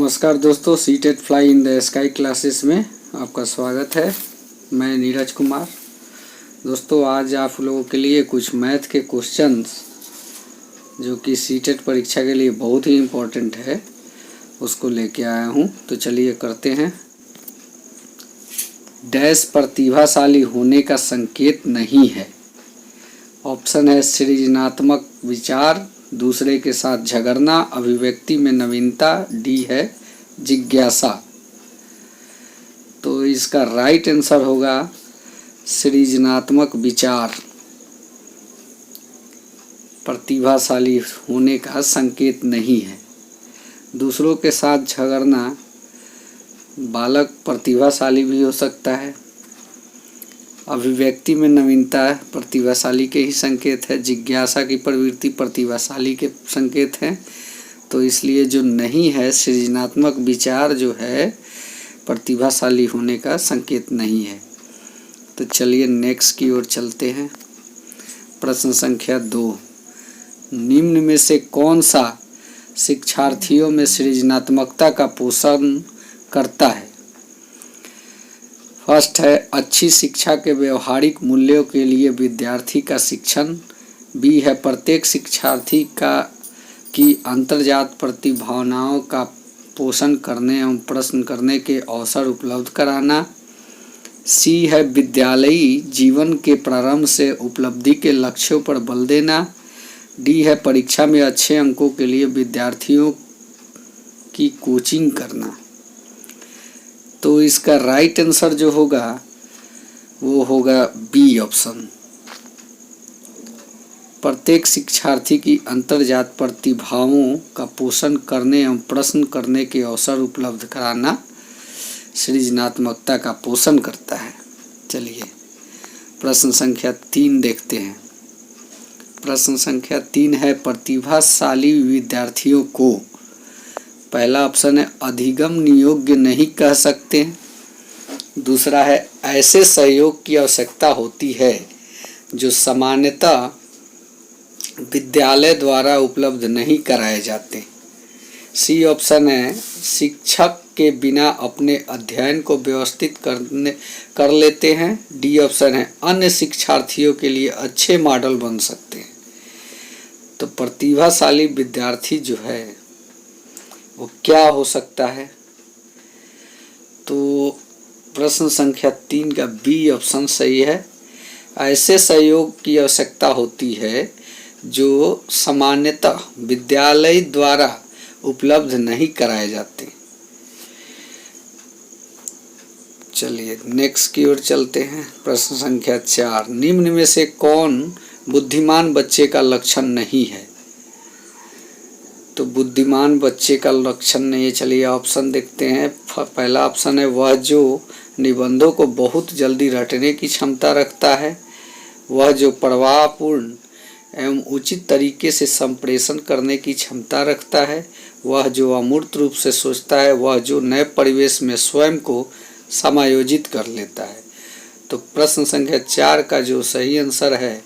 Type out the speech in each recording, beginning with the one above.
नमस्कार दोस्तों, CTET fly in the sky classes में आपका स्वागत है। मैं नीरज कुमार। दोस्तों, आज आप लोगों के लिए कुछ मैथ के क्वेश्चंस जो कि सीटेट परीक्षा के लिए बहुत ही इम्पोर्टेंट है उसको लेके आया हूँ। तो चलिए करते हैं। डैश प्रतिभाशाली होने का संकेत नहीं है। ऑप्शन है सृजनात्मक विचार, दूसरे के साथ झगड़ना, अभिव्यक्ति में नवीनता, डी है जिज्ञासा। तो इसका राइट आंसर होगा सृजनात्मक विचार। प्रतिभाशाली होने का संकेत नहीं है। दूसरों के साथ झगड़ना, बालक प्रतिभाशाली भी हो सकता है। अभिव्यक्ति में नवीनता प्रतिभाशाली के ही संकेत है। जिज्ञासा की प्रवृत्ति प्रतिभाशाली के संकेत हैं। तो इसलिए जो नहीं है, सृजनात्मक विचार जो है प्रतिभाशाली होने का संकेत नहीं है। तो चलिए नेक्स्ट की ओर चलते हैं। प्रश्न संख्या 2, निम्न में से कौन सा शिक्षार्थियों में सृजनात्मकता का पोषण करता है? फर्स्ट है अच्छी शिक्षा के व्यवहारिक मूल्यों के लिए विद्यार्थी का शिक्षण। बी है प्रत्येक शिक्षार्थी की अंतर्जात प्रतिभावनाओं का पोषण करने एवं प्रश्न करने के अवसर उपलब्ध कराना। सी है विद्यालयी जीवन के प्रारंभ से उपलब्धि के लक्ष्यों पर बल देना। डी है परीक्षा में अच्छे अंकों के लिए विद्यार्थियों की कोचिंग करना। तो इसका राइट आंसर जो होगा वो होगा बी ऑप्शन। प्रत्येक शिक्षार्थी की अंतर्जात प्रतिभाओं का पोषण करने एवं प्रश्न करने के अवसर उपलब्ध कराना सृजनात्मकता का पोषण करता है। चलिए प्रश्न संख्या 3 देखते हैं। प्रश्न संख्या 3 है प्रतिभाशाली विद्यार्थियों को, पहला ऑप्शन है अधिगम योग्य नहीं कह सकते। दूसरा है ऐसे सहयोग की आवश्यकता होती है जो सामान्यतः विद्यालय द्वारा उपलब्ध नहीं कराए जाते। सी ऑप्शन है शिक्षक के बिना अपने अध्ययन को व्यवस्थित कर लेते हैं। डी ऑप्शन है अन्य शिक्षार्थियों के लिए अच्छे मॉडल बन सकते हैं। तो प्रतिभाशाली विद्यार्थी जो है वो क्या हो सकता है? तो प्रश्न संख्या 3 का बी ऑप्शन सही है। ऐसे सहयोग की आवश्यकता होती है जो सामान्यतः विद्यालय द्वारा उपलब्ध नहीं कराए जाते। चलिए नेक्स्ट की ओर चलते हैं। प्रश्न संख्या 4, निम्न में से कौन बुद्धिमान बच्चे का लक्षण नहीं है? तो बुद्धिमान बच्चे का लक्षण नहीं है। चलिए ऑप्शन देखते हैं। पहला ऑप्शन है वह जो निबंधों को बहुत जल्दी रटने की क्षमता रखता है, वह जो प्रवाहपूर्ण एवं उचित तरीके से संप्रेषण करने की क्षमता रखता है, वह जो अमूर्त रूप से सोचता है, वह जो नए परिवेश में स्वयं को समायोजित कर लेता है। तो प्रश्न संख्या 4 का जो सही आंसर है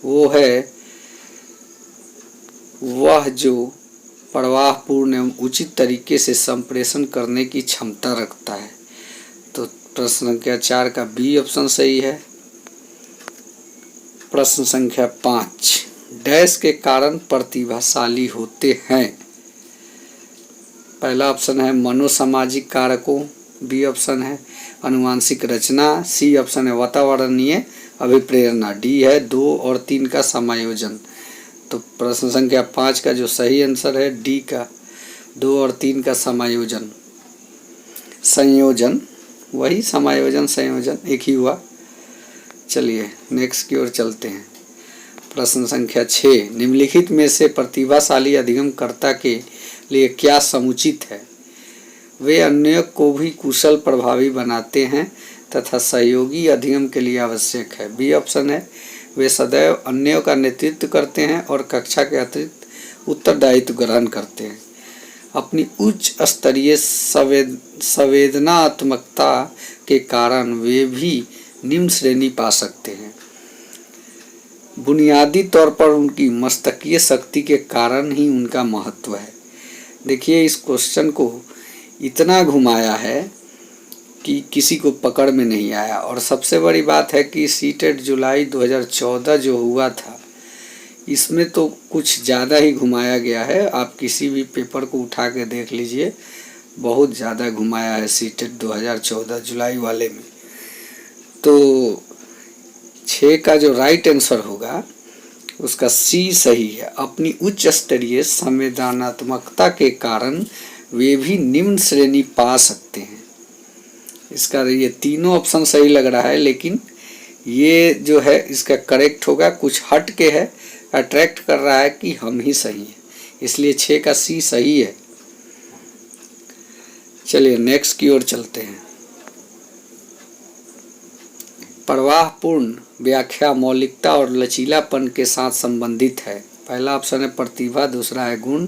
वो है वह जो प्रवाहपूर्ण एवं उचित तरीके से संप्रेषण करने की क्षमता रखता है। तो प्रश्न संख्या 4 का बी ऑप्शन सही है। प्रश्न संख्या 5, डैश के कारण प्रतिभाशाली होते हैं। पहला ऑप्शन है मनोसामाजिक कारकों, बी ऑप्शन है आनुवंशिक रचना, सी ऑप्शन है वातावरणीय अभिप्रेरणा, डी है 2 और 3 का समायोजन। तो प्रश्न संख्या 5 का जो सही आंसर है डी का 2 और 3 का समायोजन, संयोजन, वही समायोजन संयोजन एक ही हुआ। चलिए नेक्स्ट की ओर चलते हैं। प्रश्न संख्या 6, निम्नलिखित में से प्रतिभाशाली अधिगमकर्ता के लिए क्या समुचित है? वे अन्य को भी कुशल प्रभावी बनाते हैं तथा सहयोगी अधिगम के लिए आवश्यक है। बी ऑप्शन है वे सदैव अन्यों का नेतृत्व करते हैं और कक्षा के अतिरिक्त उत्तरदायित्व ग्रहण करते हैं। अपनी उच्च स्तरीय संवेदनात्मकता के कारण वे भी निम्न श्रेणी पा सकते हैं। बुनियादी तौर पर उनकी मस्तकीय शक्ति के कारण ही उनका महत्व है। देखिए इस क्वेश्चन को इतना घुमाया है कि किसी को पकड़ में नहीं आया। और सबसे बड़ी बात है कि सीटेट जुलाई 2014 जो हुआ था, इसमें तो कुछ ज़्यादा ही घुमाया गया है। आप किसी भी पेपर को उठा के देख लीजिए, बहुत ज़्यादा घुमाया है सीटेट 2014 जुलाई वाले में। तो 6 का जो राइट आंसर होगा उसका सी सही है। अपनी उच्च स्तरीय संवेदनात्मकता के कारण वे भी निम्न श्रेणी पा सकते हैं। इसका ये तीनों ऑप्शन सही लग रहा है, लेकिन ये जो है इसका करेक्ट होगा, कुछ हट के है, अट्रैक्ट कर रहा है कि हम ही सही हैं, इसलिए 6 का सी सही है। चलिए नेक्स्ट की ओर चलते हैं। प्रवाहपूर्ण व्याख्या मौलिकता और लचीलापन के साथ संबंधित है। पहला ऑप्शन है प्रतिभा, दूसरा है गुण,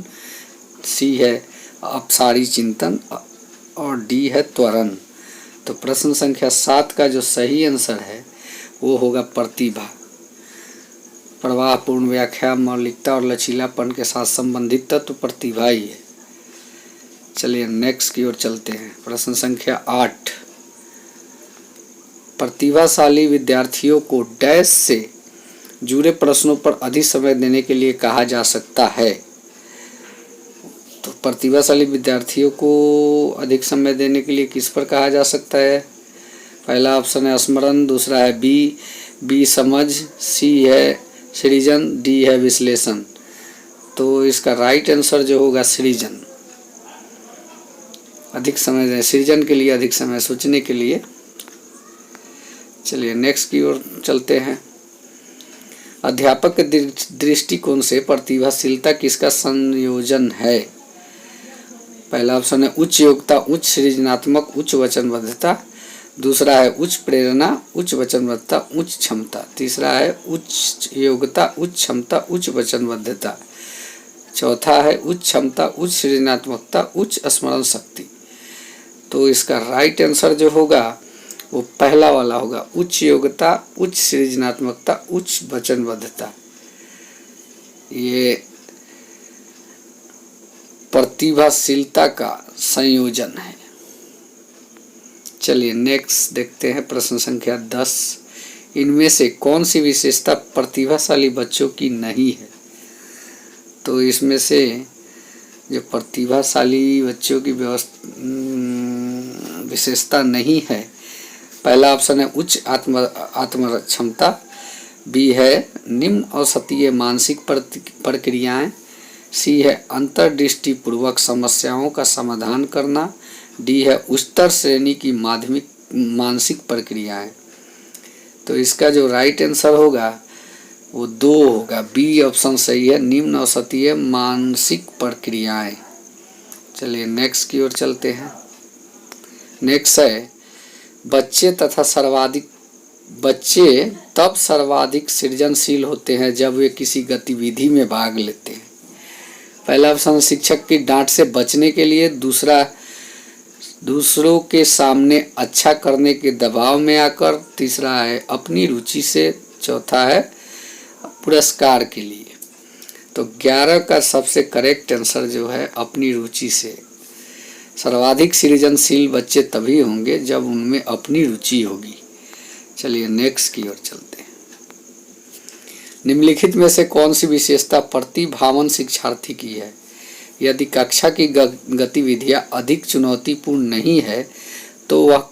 सी है अपसारी चिंतन और डी है त्वरण। तो प्रश्न संख्या 7 का जो सही आंसर है वो होगा प्रतिभा। प्रवाहपूर्ण व्याख्या मौलिकता और लचीलापन के साथ संबंधित तत्व प्रतिभा ही है। चलिए नेक्स्ट की ओर चलते हैं। प्रश्न संख्या 8, प्रतिभाशाली विद्यार्थियों को डैश से जुड़े प्रश्नों पर अधिक समय देने के लिए कहा जा सकता है। तो प्रतिभाशाली विद्यार्थियों को अधिक समय देने के लिए किस पर कहा जा सकता है? पहला ऑप्शन है स्मरण, दूसरा है बी समझ, सी है सृजन, डी है विश्लेषण। तो इसका राइट आंसर जो होगा सृजन। अधिक समय दें सृजन के लिए, अधिक समय सोचने के लिए। चलिए नेक्स्ट की ओर चलते हैं। अध्यापक के दृष्टिकोण से प्रतिभाशीलता किसका संयोजन है? पहला ऑप्शन है उच्च योग्यता, उच्च सृजनात्मक, उच्च वचनबद्धता, दूसरा है उच्च प्रेरणा, उच्च वचनबद्धता, उच्च क्षमता, तीसरा है उच्च योग्यता, उच्च क्षमता, उच्च वचनबद्धता, चौथा है उच्च क्षमता, उच्च सृजनात्मकता, उच्च स्मरण शक्ति। तो इसका राइट आंसर जो होगा वो पहला वाला होगा, उच्च योग्यता, उच्च सृजनात्मकता, उच्च वचनबद्धता। ये प्रतिभाशीलता का संयोजन है। चलिए नेक्स्ट देखते हैं। प्रश्न संख्या 10, इनमें से कौन सी विशेषता प्रतिभाशाली बच्चों की नहीं है? तो इसमें से जो प्रतिभाशाली बच्चों की विशेषता नहीं है, पहला ऑप्शन है उच्च आत्म क्षमता, बी है निम्न औसतीय मानसिक प्रक्रियाएं, सी है अंतर्दृष्टि पूर्वक समस्याओं का समाधान करना, डी है उच्चतर श्रेणी की माध्यमिक मानसिक प्रक्रियाएं। तो इसका जो राइट आंसर होगा वो 2 होगा, बी ऑप्शन सही है, निम्न औसतीय मानसिक प्रक्रियाएं। चलिए नेक्स्ट की ओर चलते हैं। नेक्स्ट है बच्चे तब सर्वाधिक सृजनशील होते हैं जब वे किसी गतिविधि में भाग लेते हैं। पहला ऑप्शन शिक्षक की डांट से बचने के लिए, दूसरा दूसरों के सामने अच्छा करने के दबाव में आकर, तीसरा है अपनी रुचि से, चौथा है पुरस्कार के लिए। तो 11 का सबसे करेक्ट आंसर जो है अपनी रुचि से। सर्वाधिक सृजनशील बच्चे तभी होंगे जब उनमें अपनी रुचि होगी। चलिए नेक्स्ट की ओर चलते हैं। निम्नलिखित में से कौन सी विशेषता प्रतिभावान शिक्षार्थी की है? यदि कक्षा की गतिविधियां अधिक चुनौतीपूर्ण नहीं है तो वह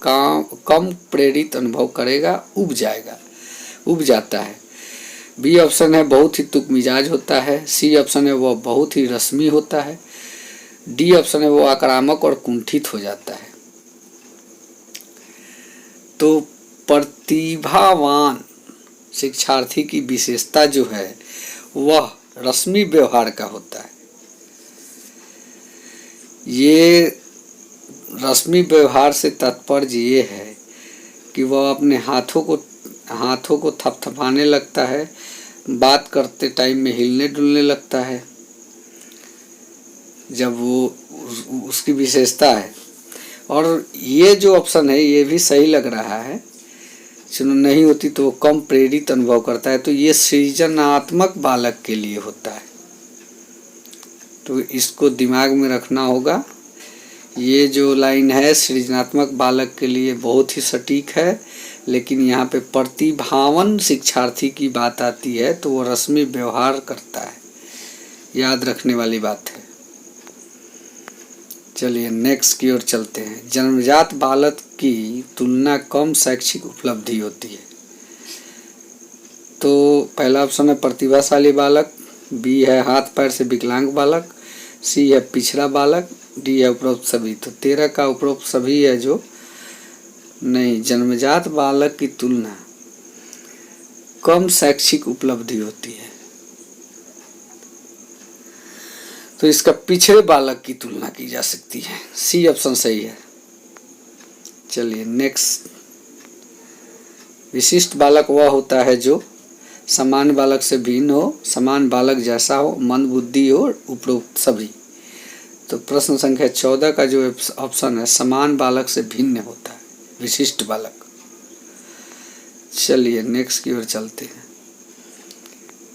कम प्रेरित अनुभव करेगा, उब जाता है। बी ऑप्शन है बहुत ही तुक मिजाज होता है, सी ऑप्शन है वह बहुत ही रस्मी होता है, डी ऑप्शन है वो आक्रामक और कुंठित हो जाता है। तो प्रतिभावान शिक्षार्थी की विशेषता जो है वह रस्मी व्यवहार का होता है। ये रस्मी व्यवहार से तात्पर्य ये है कि वह अपने हाथों को थपथपाने लगता है, बात करते टाइम में हिलने डुलने लगता है, जब वो उसकी विशेषता है। और ये जो ऑप्शन है ये भी सही लग रहा है, चुनाव नहीं होती तो वो कम प्रेरित अनुभव करता है। तो ये सृजनात्मक बालक के लिए होता है। तो इसको दिमाग में रखना होगा। ये जो लाइन है सृजनात्मक बालक के लिए बहुत ही सटीक है, लेकिन यहाँ पे प्रतिभावान शिक्षार्थी की बात आती है तो वो रस्मी व्यवहार करता है, याद रखने वाली बात है। चलिए नेक्स्ट की ओर चलते हैं। जन्मजात बालक की तुलना कम शैक्षिक उपलब्धि होती है। तो पहला ऑप्शन है प्रतिभाशाली बालक, बी है हाथ पैर से विकलांग बालक, सी है पिछड़ा बालक, डी है उपरोक्त सभी। तो 13 का उपरोक्त सभी है जो नहीं, जन्मजात बालक की तुलना कम शैक्षिक उपलब्धि होती है, तो इसका पिछड़े बालक की तुलना की जा सकती है। सी ऑप्शन सही है। चलिए नेक्स्ट। विशिष्ट बालक वह होता है जो समान बालक से भिन्न हो, समान बालक जैसा हो, मंद बुद्धि हो, उपरोक्त सभी। तो प्रश्न संख्या 14 का जो ऑप्शन है समान बालक से भिन्न होता है, विशिष्ट बालक। चलिए नेक्स्ट की ओर चलते हैं।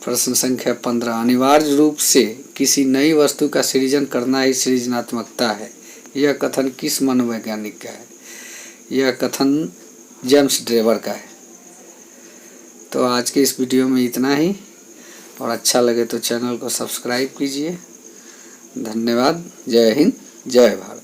प्रश्न संख्या 15। अनिवार्य रूप से किसी नई वस्तु का सृजन करना ही सृजनात्मकता है, यह कथन किस मनोवैज्ञानिक का है? यह कथन जेम्स ड्रेवर का है। तो आज के इस वीडियो में इतना ही, और अच्छा लगे तो चैनल को सब्सक्राइब कीजिए। धन्यवाद। जय हिंद, जय भारत।